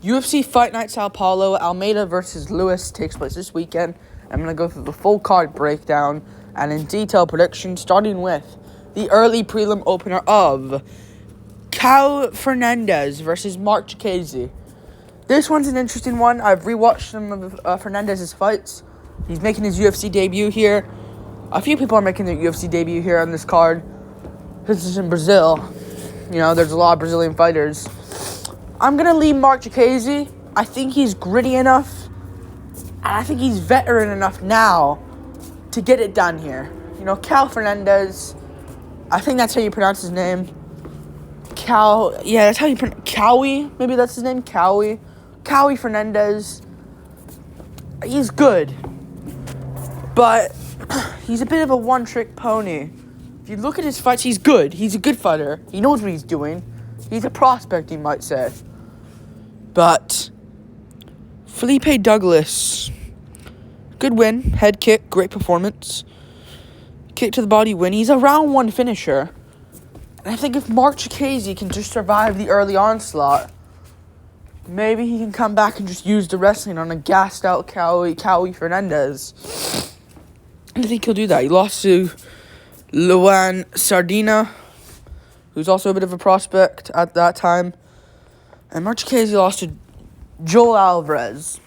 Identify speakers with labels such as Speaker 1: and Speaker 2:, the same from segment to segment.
Speaker 1: UFC Fight Night Sao Paulo, Almeida versus Lewis takes place this weekend. I'm going to go through the full card breakdown and in detail prediction, starting with the early prelim opener of Cal Fernandez versus Mark Chikadze. This one's an interesting one. I've rewatched some of Fernandez's fights. He's making his UFC debut here. A few people are making their UFC debut here on this card. This is in Brazil. You know, there's a lot of Brazilian fighters. I'm going to leave Mark Chikadze. I think he's gritty enough, and I think he's veteran enough now to get it done here. You know, Cal Fernandez, I think that's how you pronounce his name. That's how you pronounce Cowie. Maybe that's his name, Cowie Fernandez. He's good, but he's a bit of a one-trick pony. If you look at his fights, he's good. He's a good fighter. He knows what he's doing. He's a prospect, you might say. But Felipe Douglas, good win. Head kick, great performance. Kick to the body win. He's a round one finisher. And I think if Mark Chikadze can just survive the early onslaught, maybe he can come back and just use the wrestling on a gassed out Cowie Fernandez. And I think he'll do that. He lost to Luan Sardina, who's also a bit of a prospect at that time. And Mark Chikadze lost to Joel Alvarez,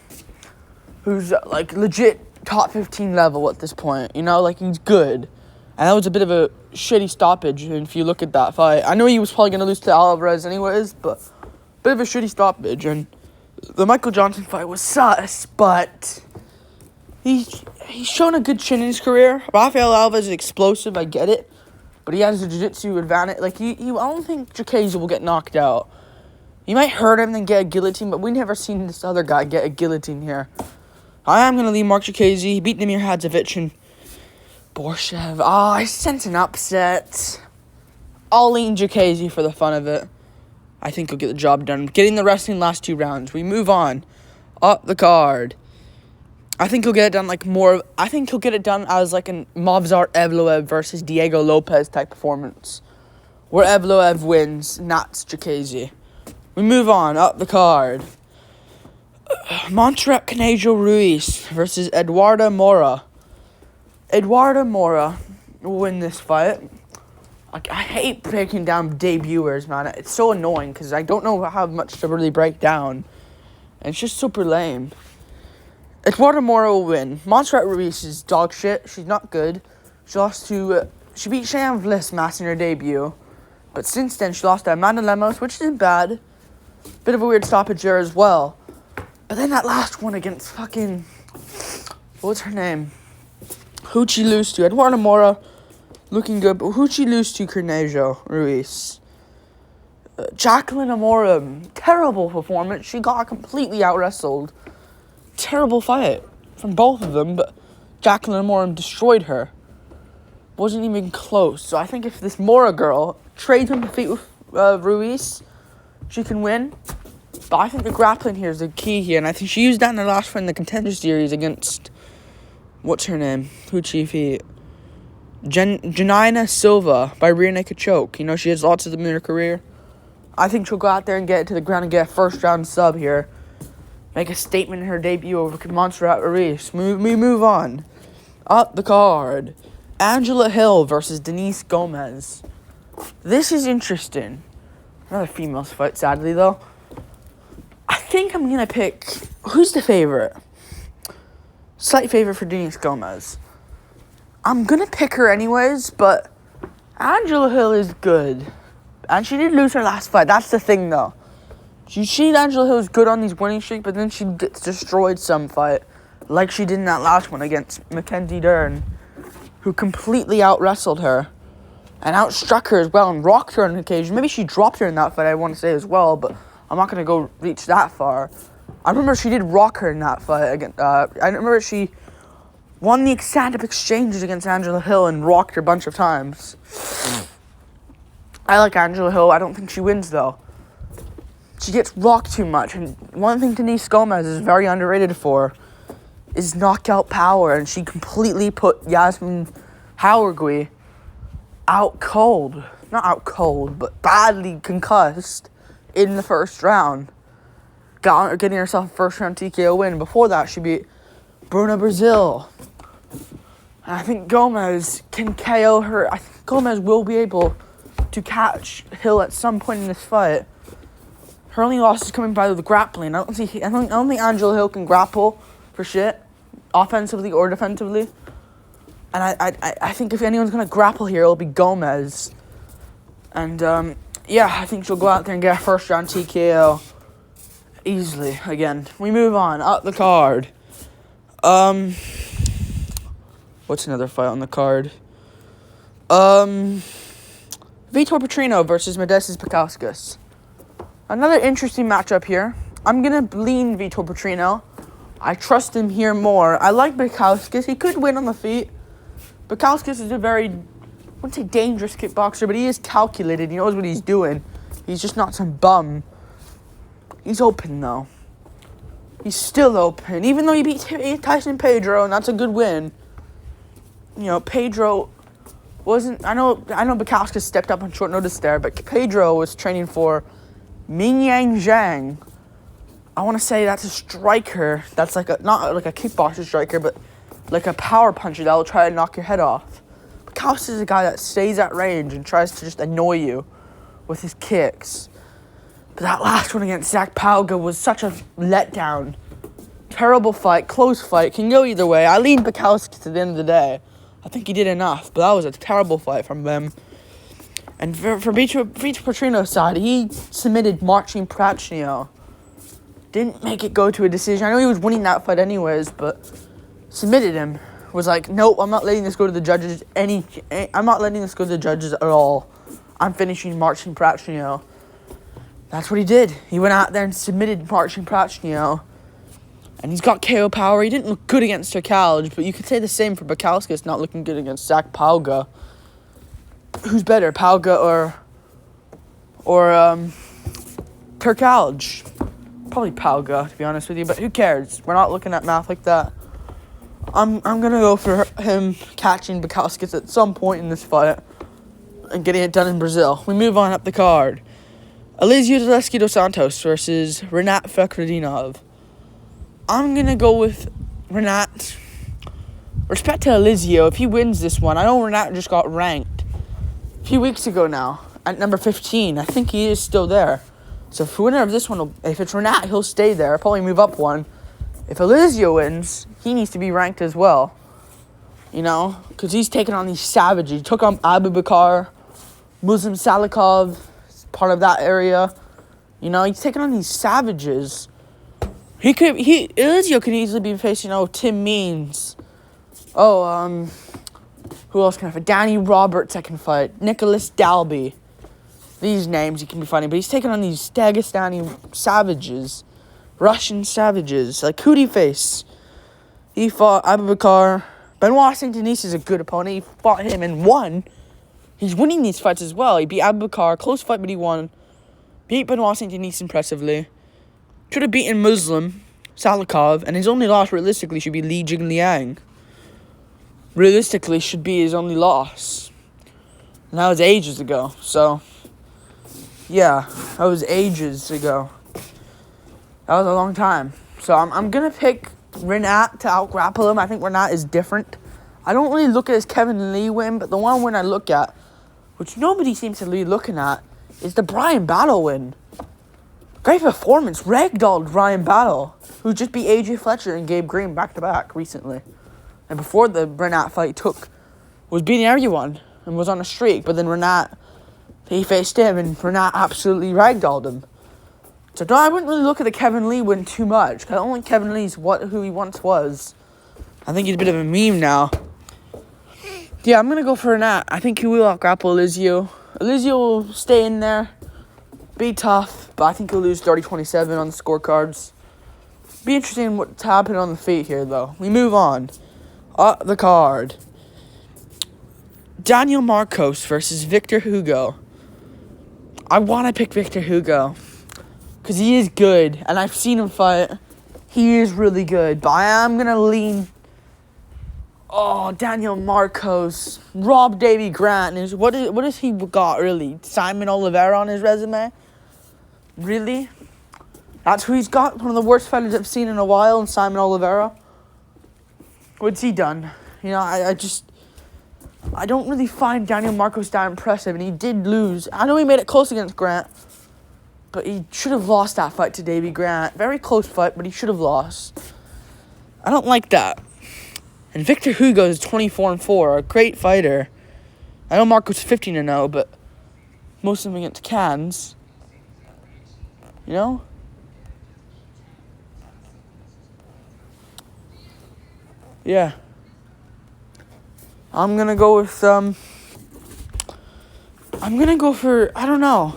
Speaker 1: who's like legit top 15 level at this point. You know, like he's good. And that was a bit of a shitty stoppage if you look at that fight. I know he was probably going to lose to Alvarez anyways, but a bit of a shitty stoppage. And the Michael Johnson fight was sus, but he's shown a good chin in his career. Rafael Alvarez is explosive, I get it. But he has a jiu-jitsu advantage. Like, I don't think Chikadze will get knocked out. He might hurt him and get a guillotine, but we never seen this other guy get a guillotine here. I am going to leave Mark Chikadze. He beat Namir Hadzovic and Borshev. I sense an upset. I'll lean Chikadze for the fun of it. I think he'll get the job done. Getting the wrestling last two rounds. We move on. Up the card. I think he'll get it done I think he'll get it done as like an Movsar Evloev versus Diego Lopez type performance, where Evloev wins, not Chikadze. We move on, up the card. Montserrat Canejo Ruiz versus Eduardo Mora. Eduardo Mora will win this fight. I hate breaking down debuters, man. It's so annoying because I don't know how much to really break down. And it's just super lame. Eduardo Mora will win. Montserrat Ruiz is dog shit. She's not good. She beat Cheyenne Vlismas in her debut. But since then, she lost to Amanda Lemos, which isn't bad. Bit of a weird stoppage there as well. But then that last one against fucking... what's her name? Who'd she lose to? Eduardo Mora looking good, but who'd she lose to? Canejo Ruiz. Jacqueline Amorim. Terrible performance. She got completely out-wrestled. Terrible fight from both of them, but Jacqueline Amorim destroyed her. Wasn't even close. So I think if this Mora girl trades on defeat with Ruiz, she can win. But I think the grappling here is the key here, and I think she used that in the last fight in the Contender Series against, what's her name? Who'd she defeat? Janina Silva by rear naked choke. You know, she has lots of them in her career. I think she'll go out there and get it to the ground and get a first round sub here. Make a statement in her debut over Montserrat Ruiz. We move on. Up the card. Angela Hill versus Denise Gomez. This is interesting. Another females fight, sadly, though. I think I'm going to pick... who's the favorite? Slight favorite for Denise Gomez. I'm going to pick her anyways, but Angela Hill is good. And she did lose her last fight. That's the thing, though. You see Angela Hill is good on these winning streaks, but then she gets destroyed some fight, like she did in that last one against Mackenzie Dern, who completely out-wrestled her and outstruck her as well and rocked her on occasion. Maybe she dropped her in that fight, I want to say as well, but I'm not going to go reach that far. I remember she did rock her in that fight. I remember she won the stand-up exchanges against Angela Hill and rocked her a bunch of times. I like Angela Hill. I don't think she wins, though. She gets rocked too much, and one thing Denise Gomez is very underrated for is knockout power, and she completely put Yasmin Hauergui out cold. Not out cold, but badly concussed in the first round. getting herself a first-round TKO win. Before that, she beat Bruna Brazil. And I think Gomez can KO her. I think Gomez will be able to catch Hill at some point in this fight. Her only loss is coming by the grappling. I don't think Angela Hill can grapple for shit, offensively or defensively. And I think if anyone's gonna grapple here, it'll be Gomez. And yeah, I think she'll go out there and get a first round TKO easily. Again, we move on up the card. What's another fight on the card? Vitor Petrino versus Modestas Bukauskas. Another interesting matchup here. I'm going to lean Vitor Petrino. I trust him here more. I like Bukauskas. He could win on the feet. Bukauskas is a very, I wouldn't say dangerous kickboxer, but he is calculated. He knows what he's doing. He's just not some bum. He's open, though. He's still open. Even though he beat Tyson Pedro, and that's a good win. You know, Pedro wasn't... I know Bukauskas stepped up on short notice there, but Pedro was training for Mingyang Zhang. I want to say that's a striker. That's like not like a kickboxer striker, but like a power puncher that will try to knock your head off. Bukauskas is a guy that stays at range and tries to just annoy you with his kicks. But that last one against Zach Pauga was such a letdown. Terrible fight, close fight, can go either way. I lean Bukauskas at the end of the day. I think he did enough, but that was a terrible fight from them. And for Vitor Petrino's side, he submitted Marcin Prachnio. Didn't make it go to a decision. I know he was winning that fight anyways, but submitted him. Was like, nope, I'm not letting this go to the judges. I'm not letting this go to the judges at all. I'm finishing Marcin Prachnio. That's what he did. He went out there and submitted Marcin Prachnio. And he's got KO power. He didn't look good against Turkalj, but you could say the same for Bukauskas not looking good against Zach Pauga. Who's better, Pauga or Turkalj? Probably Pauga, to be honest with you, but who cares? We're not looking at math like that. I'm gonna go for him catching Bukauskas at some point in this fight and getting it done in Brazil. We move on up the card. Elizeu Zaleski dos Santos versus Rinat Fakhretdinov. I'm going to go with Rinat. Respect to Elizeu. If he wins this one, I know Rinat just got ranked a few weeks ago now at number 15. I think he is still there. So if the winner of this one, if it's Rinat, he'll stay there. Probably move up one. If Elizeu wins, he needs to be ranked as well. You know, because he's taking on these savages. He took on Abubakar, Muslim Salikov, part of that area. You know, he's taking on these savages. Elizeu could easily be facing, Tim Means. Who else can I fight? Danny Roberts I can fight. Nicholas Dalby. These names he can be fighting, but he's taking on these Dagestani savages. Russian savages. Like, who'd he face? He fought Abubakar. Benoit Saint-Denis is a good opponent. He fought him and won. He's winning these fights as well. He beat Abubakar. Close fight, but he won. Beat Benoit Saint-Denis impressively. Should have beaten Muslim Salikov, and his only loss realistically should be Li Jingliang. Realistically should be his only loss. And that was ages ago. So, yeah, that was ages ago. That was a long time. So I'm going to pick Rinat to out-grapple him. I think Rinat is different. I don't really look at his Kevin Lee win, but the one win I look at, which nobody seems to be looking at, is the Brian Battle win. Great performance. Ragdolled Ryan Battle, who just beat AJ Fletcher and Gabe Green back-to-back recently. And before the Rinat fight was beating everyone and was on a streak. But then Rinat, he faced him and Rinat absolutely ragdolled him. So I wouldn't really look at the Kevin Lee win too much. I don't think Kevin Lee's who he once was. I think he's a bit of a meme now. Yeah, I'm going to go for Rinat. I think he will out-grapple Elizeu. Elizeu will stay in there. Be tough, but I think he'll lose 30-27 on the scorecards. Be interesting what's happening on the feet here, though. We move on. The card. Daniel Marcos versus Victor Hugo. I want to pick Victor Hugo because he is good, and I've seen him fight. He is really good, but I am going to lean... Daniel Marcos. Rob Davy Grant. What has he got, really? Simon Oliveira on his resume? Really? That's who he's got. One of the worst fighters I've seen in a while, and Simon Oliveira. What's he done? You know, I don't really find Daniel Marcos that impressive, and he did lose. I know he made it close against Grant, but he should have lost that fight to Davey Grant. Very close fight, but he should have lost. I don't like that. And Victor Hugo is 24-4, a great fighter. I know Marcos is 15-0, but most of them against cans. You know? Yeah. I'm gonna go with, I don't know.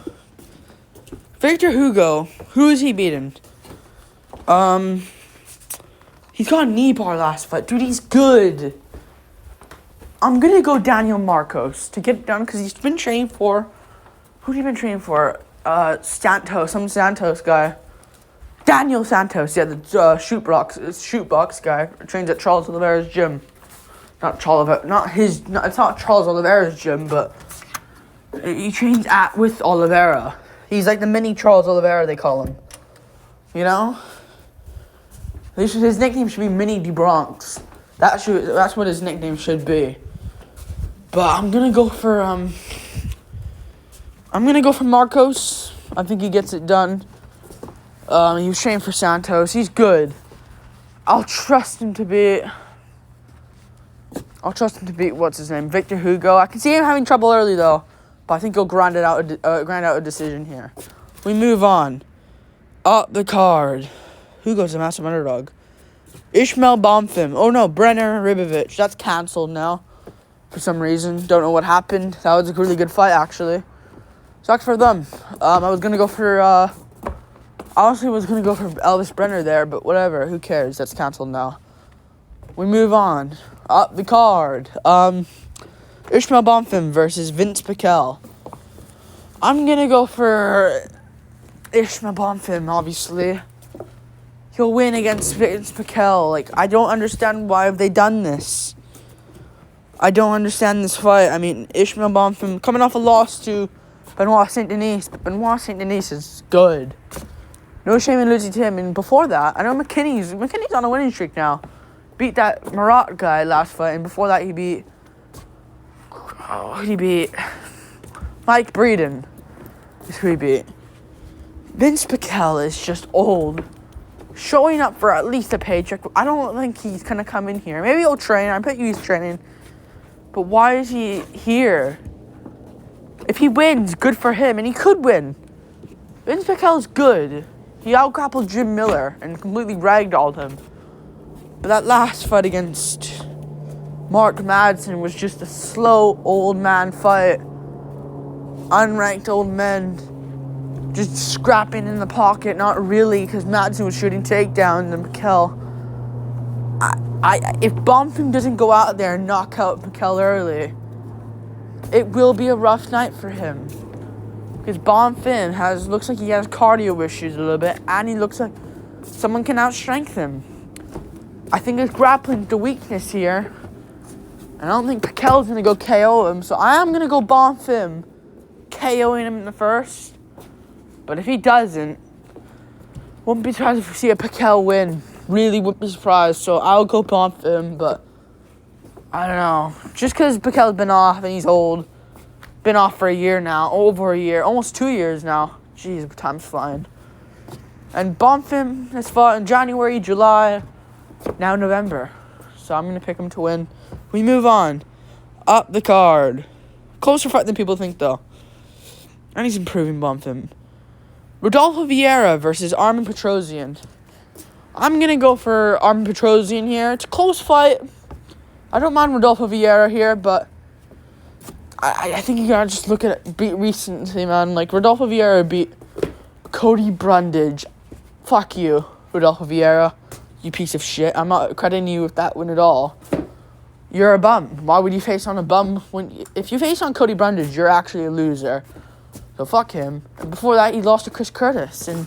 Speaker 1: Victor Hugo. Who is he beating? He's got a knee bar last fight. Dude, he's good. I'm gonna go Daniel Marcos to get it done because he's been training for... Who'd he been training for? Santos. Some Santos guy. Daniel Santos. Yeah, the shootbox guy. Trains at Charles Oliveira's gym. It's not Charles Oliveira's gym, but he trains with Oliveira. He's like the mini Charles Oliveira, they call him. You know? His nickname should be Mini De Bronx. That's what his nickname should be. But I'm gonna go for Marcos. I think he gets it done. He was training for Santos. He's good. I'll trust him to beat what's his name, Victor Hugo. I can see him having trouble early though, but I think he'll grind out a decision here. We move on. Up the card. Hugo's a massive underdog. Ishmael Bonfim. Oh no, Brenner Ribovich. That's canceled now. For some reason. Don't know what happened. That was a really good fight, actually. Sucks for them. I was going to go for... honestly, was going to go for Elvis Brenner there, but whatever. Who cares? That's canceled now. We move on. Up the card. Ishmael Bonfim versus Vince Pichel. I'm going to go for Ishmael Bonfim, obviously. He'll win against Vince Pichel. Like, I don't understand why have they done this. I don't understand this fight. I mean, Ishmael Bonfim coming off a loss to Benoit Saint Denis. Benoit Saint Denis is good. No shame in losing to him. And before that, I know McKinney's on a winning streak now. Beat that Marat guy last fight, and before that he beat Mike Breeden. Is who he beat. Vince Pichel is just old. Showing up for at least a paycheck. I don't think he's gonna come in here. Maybe he'll train. I bet you he's training. But why is he here? If he wins, good for him, and he could win. Vince Pichel is good. He out-grappled Jim Miller and completely ragdolled him. But that last fight against Mark Madsen was just a slow old man fight. Unranked old men just scrapping in the pocket, not really, because Madsen was shooting takedowns and Pichel. If Bonfim doesn't go out there and knock out Pichel early, it will be a rough night for him. Because Bonfim looks like he has cardio issues a little bit, and he looks like someone can outstrength him. I think his grappling's the weakness here. I don't think Pichel's going to go KO him, so I am going to go Bonfim KOing him in the first. But if he doesn't, wouldn't be surprised if we see a Pichel win. Really wouldn't be surprised, so I'll go Bonfim, but I don't know. Just because Pichel's been off and he's old. Been off for a year now, over a year, almost 2 years now. Jeez, time's flying. And Bonfim has fought in January, July, now November. So I'm going to pick him to win. We move on. Up the card. Closer fight than people think, though. And he's improving Bonfim. Rodolfo Vieira versus Armin Petrosian. I'm going to go for Armin Petrosian here. It's a close fight. I don't mind Rodolfo Vieira here, but I think you gotta just look at it beat recently, man. Like, Rodolfo Vieira beat Cody Brundage. Fuck you, Rodolfo Vieira. You piece of shit. I'm not crediting you with that win at all. You're a bum. Why would you face on a bum? If you face on Cody Brundage, you're actually a loser. So fuck him. And before that, he lost to Chris Curtis and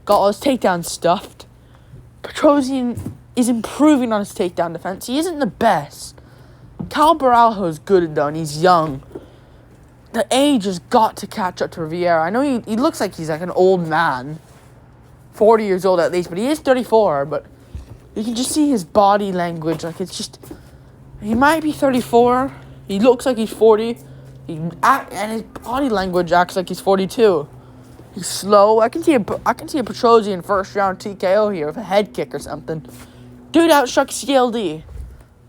Speaker 1: got all his takedowns stuffed. Petrosian is improving on his takedown defense. He isn't the best. Cal Baralho is good, though, and he's young. The age has got to catch up to Vieira. I know he looks like he's like an old man. 40 years old at least, but he is 34, but you can just see his body language. Like, it's just, he might be 34. He looks like he's 40. And his body language acts like he's 42. He's slow. I can see a Petrosian first round TKO here with a head kick or something. Dude outstruck CLD.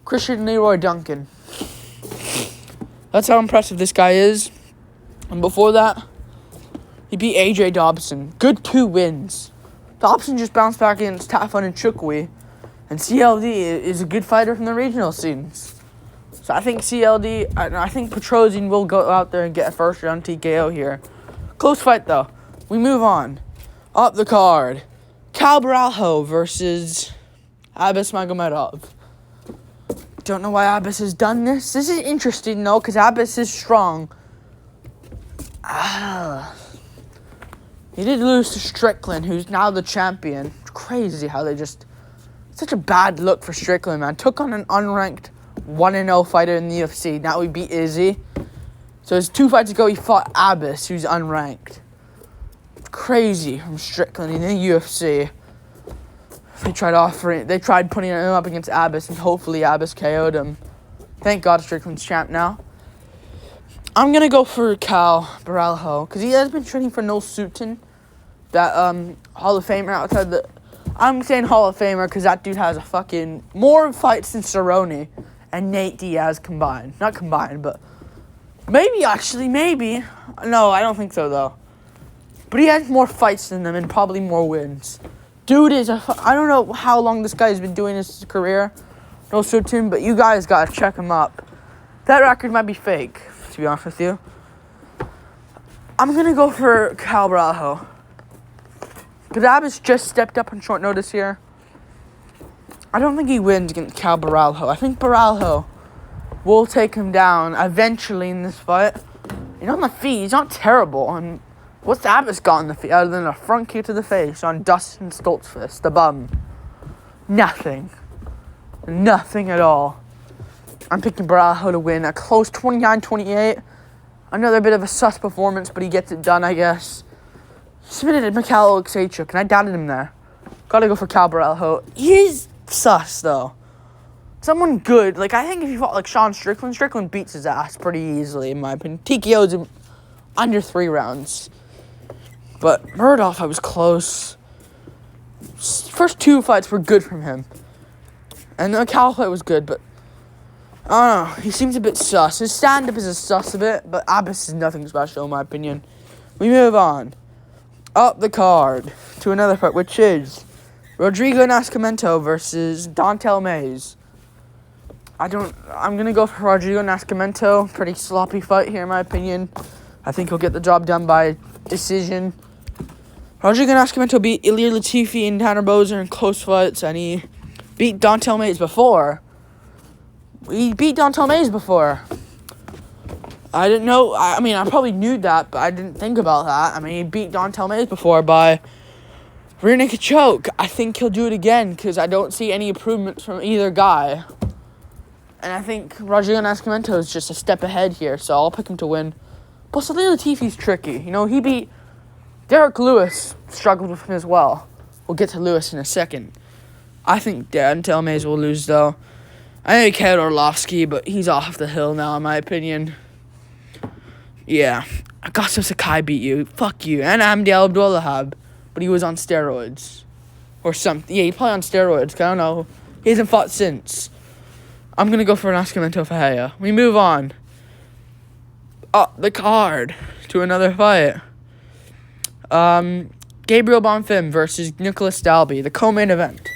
Speaker 1: Christian Leroy Duncan. That's how impressive this guy is. And before that, he beat AJ Dobson. Good 2 wins. Dobson just bounced back against Tafon and Chukwi. And CLD is a good fighter from the regional scenes. So I think I think Petrosian will go out there and get a first round TKO here. Close fight though. We move on. Up the card. Cal Baralho versus Abbas Magomedov. Don't know why Abbas has done this. This is interesting though, because Abbas is strong. He did lose to Strickland, who's now the champion. It's crazy how they just... Such a bad look for Strickland, man. Took on an unranked 1-0 fighter in the UFC. Now he beat Izzy. So his 2 fights ago, he fought Abbas, who's unranked. Crazy from Strickland in the UFC. They tried putting him up against Abbas, and hopefully Abbas KO'd him. Thank God Strickland's champ now. I'm going to go for Cal Baralho, because he has been training for Noel Sutton, that Hall of Famer outside the... I'm saying Hall of Famer because that dude has a fucking... more fights than Cerrone and Nate Diaz combined. Not combined, but... Maybe. No, I don't think so, though. But he has more fights than them and probably more wins. Dude is I don't know how long this guy's been doing his career. Noel Sutton, but you guys got to check him up. That record might be fake, to be honest with you. I'm going to go for Cal Baralho. Because Abbas just stepped up on short notice here. I don't think he wins against Cal Baralho. I think Baralho will take him down eventually in this fight. On the feet, he's not terrible. And what's Abbas got on the feet other than a front kick to the face on Dustin Stoltzfus, the bum? Nothing. Nothing at all. I'm picking Baralho to win. A close 29-28. Another bit of a sus performance, but he gets it done, I guess. Submitted Mikhail Oleksiejczuk, and I doubted him there. Gotta go for Cal Baralho. He's sus, though. Someone good. Like, I think if you fought, like, Sean Strickland beats his ass pretty easily, in my opinion. TKO's him under 3 rounds. But Murdoch, I was close. First 2 fights were good from him. And the Cal fight was good, but... I don't know. He seems a bit sus. His stand-up is a sus a bit, but Abbas is nothing special, in my opinion. We move on. Up the card to another fight, which is Rodrigo Nascimento versus Dontel Mays. I'm going to go for Rodrigo Nascimento. Pretty sloppy fight here, in my opinion. I think he'll get the job done by decision. Rodrigo Nascimento beat Ilir Latifi and Tanner Boser in close fights, and he beat Dontel Mays before. I didn't know. I mean, I probably knew that, but I didn't think about that. I mean, he beat Dontel Mays before by rear naked choke. I think he'll do it again because I don't see any improvements from either guy. And I think Rodrigo Nascimento is just a step ahead here, so I'll pick him to win. Plus, Ilir Latifi's tricky. He beat Derek Lewis, struggled with him as well. We'll get to Lewis in a second. I think Dontel Mays will lose, though. I know he KO'd Orlovsky, but he's off the hill now, in my opinion. Yeah, Augusto Sakai beat you. Fuck you. And Amdi Abdullahab. But he was on steroids. Or something. Yeah, he's probably on steroids. I don't know. He hasn't fought since. I'm going to go for Nascimento Fajea. We move on. Up the card to another fight. Gabriel Bonfim versus Nicholas Dalby. The co-main event.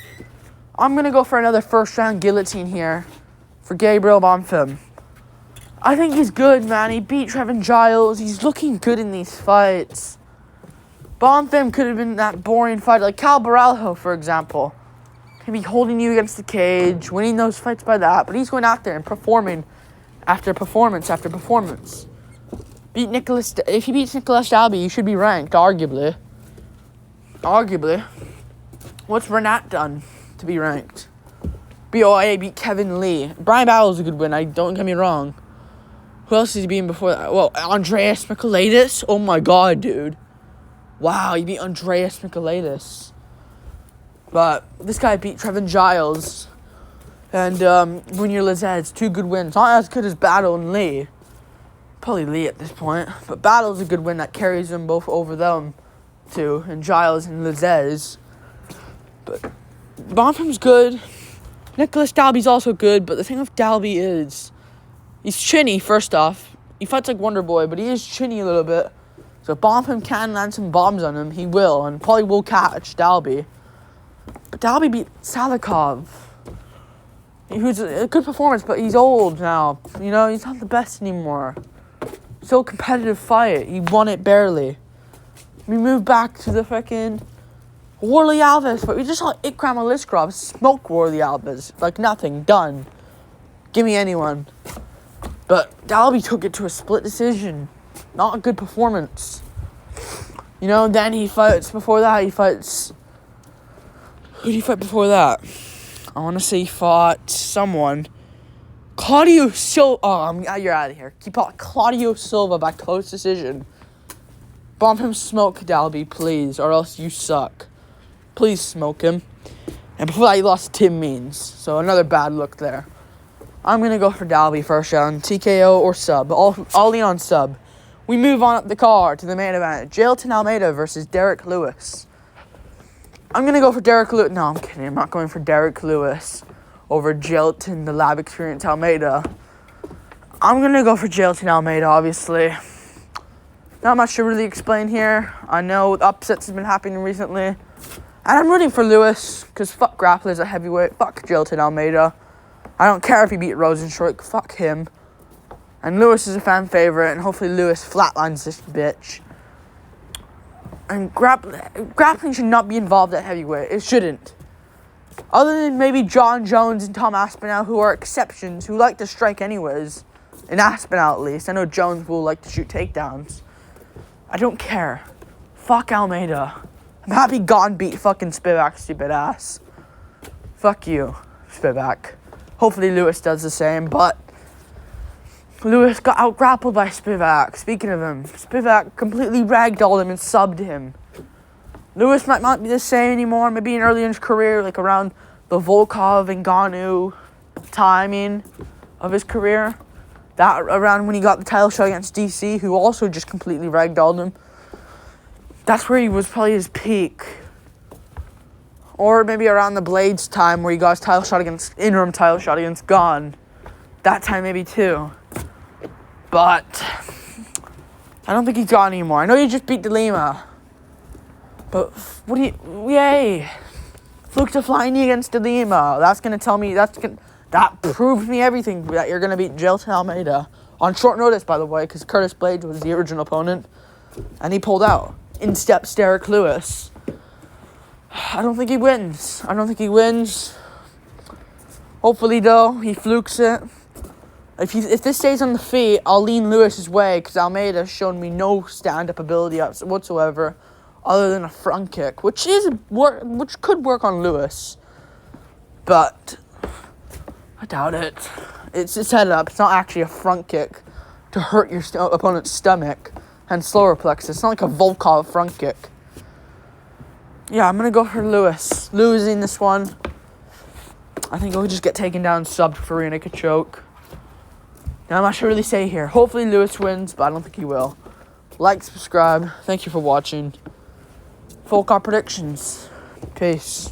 Speaker 1: I'm going to go for another first-round guillotine here for Gabriel Bonfim. I think he's good, man. He beat Trevin Giles. He's looking good in these fights. Bonfim could have been that boring fight, like Cal Baralho, for example. He'd be holding you against the cage, winning those fights by that, but he's going out there and performing after performance after performance. If he beats Nicholas Dalby, he should be ranked, arguably. What's Renat done to be ranked? BOA beat Kevin Lee. Brian Battle's a good win, don't get me wrong. Who else is he beating before that? Well, Andreas Michailidis? Oh my god, dude. Wow, he beat Andreas Michailidis. But this guy beat Trevin Giles and Junior Lizette. 2 good wins. Not as good as Battle and Lee. Probably Lee at this point. But Battle's a good win that carries them both over them two. And Giles and Lizette. But Bonfim's good. Nicholas Dalby's also good. But the thing with Dalby is he's chinny, first off. He fights like Wonder Boy, but he is chinny a little bit. So if Bonfim can land some bombs on him, he will. And probably will catch Dalby. But Dalby beat Salikov. Who's a good performance, but he's old now. You know, he's not the best anymore. So competitive fight. He won it barely. We moved back to the freaking Warley Alves, but we just saw Ikram Aliskrov smoke Warley Alves. Like nothing. Done. Give me anyone. But Dalby took it to a split decision. Not a good performance. You know, then he fights, before that, Who did he fight before that? I want to say he fought someone. Claudio Silva. Oh, you're out of here. He fought Claudio Silva by close decision. Bomb him, smoke Dalby, please, or else you suck. Please smoke him. And before that, he lost to Tim Means. So another bad look there. I'm going to go for Dalby first round. TKO or sub. I'll lean on sub. We move on up the card to the main event. Jailton Almeida versus Derek Lewis. I'm going to go for Derek Lewis. No, I'm kidding. I'm not going for Derek Lewis over Jailton, the lab experience Almeida. I'm going to go for Jailton Almeida, obviously. Not much to really explain here. I know upsets have been happening recently. And I'm rooting for Lewis, because fuck grapplers at heavyweight. Fuck Jailton Almeida. I don't care if he beat Rosenstruck. Fuck him. And Lewis is a fan favorite, and hopefully Lewis flatlines this bitch. And grappling should not be involved at heavyweight. It shouldn't. Other than maybe John Jones and Tom Aspinall, who are exceptions, who like to strike anyways. In Aspinall, at least. I know Jones will like to shoot takedowns. I don't care. Fuck Almeida. I'm happy Gon beat fucking Spivak, stupid ass. Fuck you, Spivak. Hopefully Lewis does the same, but Lewis got out-grappled by Spivak. Speaking of him, Spivak completely ragdolled him and subbed him. Lewis might not be the same anymore. Maybe in early in his career, like around the Volkov and Ngannou timing of his career. That around when he got the title shot against DC, who also just completely ragdolled him. That's where he was probably his peak. Or maybe around the Blades time where he got his interim title shot against Gon. That time maybe too. But I don't think he's got anymore. I know you just beat DeLima. But yay. Fluke to flying knee against DeLima. That's going to tell me, that proves me everything that you're going to beat Jailton Almeida. On short notice, by the way, because Curtis Blades was the original opponent. And he pulled out. In steps Derek Lewis. I don't think he wins. Hopefully, though, he flukes it. If this stays on the feet, I'll lean Lewis's way because Almeida has shown me no stand-up ability whatsoever, other than a front kick, which could work on Lewis, but I doubt it. It's set up. It's not actually a front kick to hurt your opponent's stomach and slower plexus. It's not like a Volkov front kick. Yeah, I'm gonna go for Lewis. Losing this one. I think he'll just get taken down, subbed for rear naked choke. Now, I'm not sure what to really say here. Hopefully Lewis wins, but I don't think he will. Like, subscribe. Thank you for watching. Full car predictions. Peace.